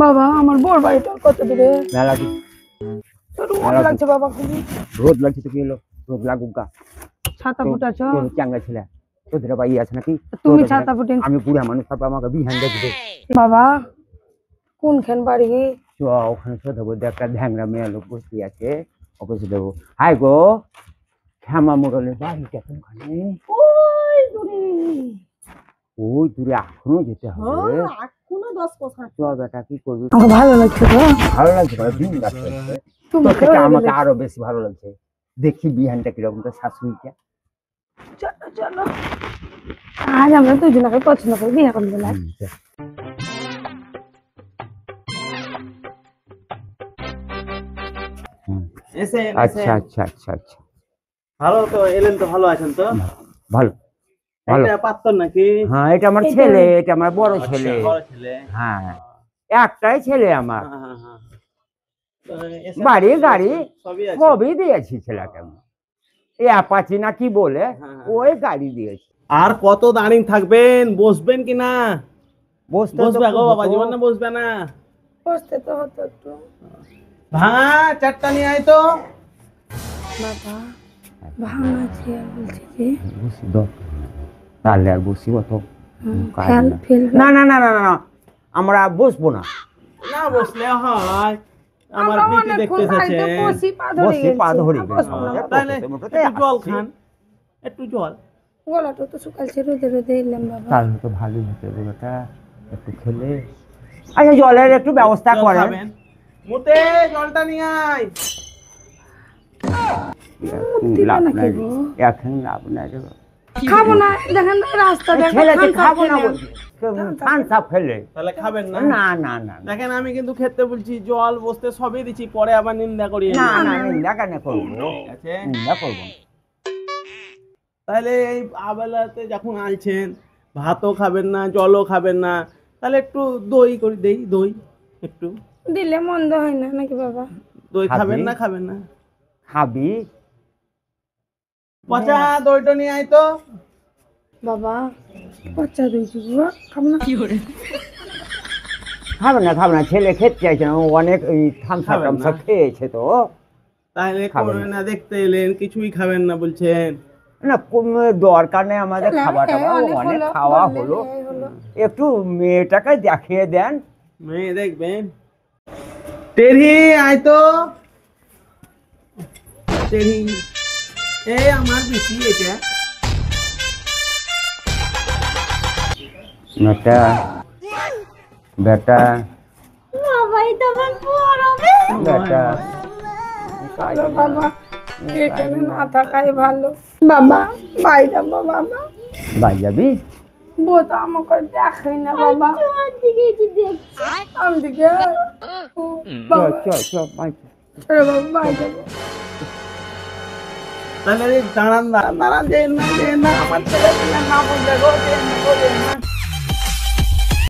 বাবা আমার বড় বাড়িটা কত দূরে? মেলা কি রোদ লাগছে বাবা, খুবই রোদ লাগছে তো কি হলো, রোদ লাগুক গা। ছাতা ফুটাছ? চাঙ্গা ছেলে তোদের ভাই আছে নাকি? তুমি ছাতা ফুটে? আমি বুড়া মানুষ, তারপর আমাকে বিহান দেখবে। বাবা কোনখান বাড়ি? চ ওখানে দেবো, একটা ধ্যাংরা মেয়ে লোক বসে আছে, অফিসে দেবো। হাই গো, শ্যামা মোড়লের বাড়িটা কোনখানে? ওই দূরে এখনো যেতে হবে। এখনো 10% চ বেটা, কি করবি? আমাকে ভালো লাগছে তো। ভালো লাগছে, দিন যাচ্ছে। তোর থেকে আমাকে আরো বেশি ভালো লাগছে। দেখি বিহানটা কিরকম, তোর শাশুড়িটা। চলো চলো, আজ আমরা দুজনকে পছন্দ করে বিয়ে করে দিলাম। আচ্ছা আচ্ছা আচ্ছা আচ্ছা, ভালো তো এলেন, তো ভালো আছেন তো? ভালো ভালো। এটা পাত্তর নাকি? হ্যাঁ, এটা আমার ছেলে, এটা আমার বড় ছেলে। বড় ছেলে? হ্যাঁ, একটাই ছেলে আমার। হ্যাঁ, হ্যাঁ। বাড়ি গাড়ি সবই আছে। সবই দিয়েছি ছেলেকে। এই অ্যাপাচি না কি বলে, ওই গাড়ি দিয়েছি। আর কত দাঁড়িয়ে থাকবেন? বসবেন কি না? বসবে গো বাবা, জীবন না বসবে না? বসতে তো হতো একটু। ভাঙা চারটা নিয়ে আয় তো। বাবা ভাঙা চেয়ার বলছে যে বসি তাহলে আর বসিব তো? না না না না না না, আমরা বসবো না। না বসলে হয়? আমার পিটি দেখতে এসেছে। বসি পা ধরে গেছে। তাহলে একটু জল খান, একটু জল। গলাটা তো শুকালছে, রোদে রোদে এলাম বাবা। তাহলে তো ভালোই হতো বেটা, একটু খেলে। আচ্ছা, জলের একটু ব্যবস্থা করেন। মুতে জলটা নিয়ে আয়। লাভ নাই, এখন লাভ নাই। খাবো না, দেখেন রাস্তা ছেলেকে খাবো না বলছি, খান সাপ ফেলে। তাহলে খাবেন না? না না না, দেখেন আমি কিন্তু খেতে বলছি, জল বসতে সবই দিচ্ছি, পরে আবার নিন্দা করি না না, নিন্দা কেন করবো? নিন্দা করবো। তাহলে এই আবেলাতে যখন আইছেন, ভাতও খাবেন না, জলও খাবেন না, তাহলে একটু দই করে দেই। দই একটু দিলে মন্দ হয় না নাকি বাবা? দই খাবেন না? খাবেন না? খাবি? পচা দইটা নিয়ে আয় তো। বাবা পচা দই দিব, খাবো না। কি করে খাবে না, খাবে না, ছেলে খেতে চাইছে না, ও অনেক এই থামসা খেয়েছে তো। তাহলে করবে না, দেখতে এলেন কিছুই খাবেন না বলছেন। না, কোনো দরকার নেই আমাদের খাবারটা, অনেক খাওয়া হলো। একটু মেয়েটাকে দেখিয়ে দেন। মেয়ে দেখবেন? টেরি আয় তো। টেরি, এই আমার বেশি এটা। বেটা বেটা বাবাই তো বড় হবে বেটা, বাবা এখানে না থাকাই ভালো। বাবা বাই যাবো বাবা। বাই যাবি? বউ তো আমাকে দেখাই না বাবা। আমি দিকে বাই। বাবা বাই যাবো। তাহলে দাঁড়ান দাঁড়ান দাঁড়ান, দেন না দেন না, আমার ছেলে না বুঝলে গো, দেন না গো, দেন না।